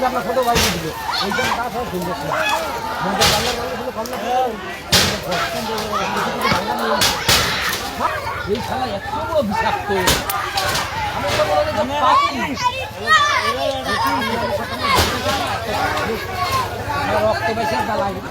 আপনার ছোট ভাই দিল ওইখানে তার সব সুন্দর এই খেলা এত বড় বিষাক্ত রক্ত বেশি লাগে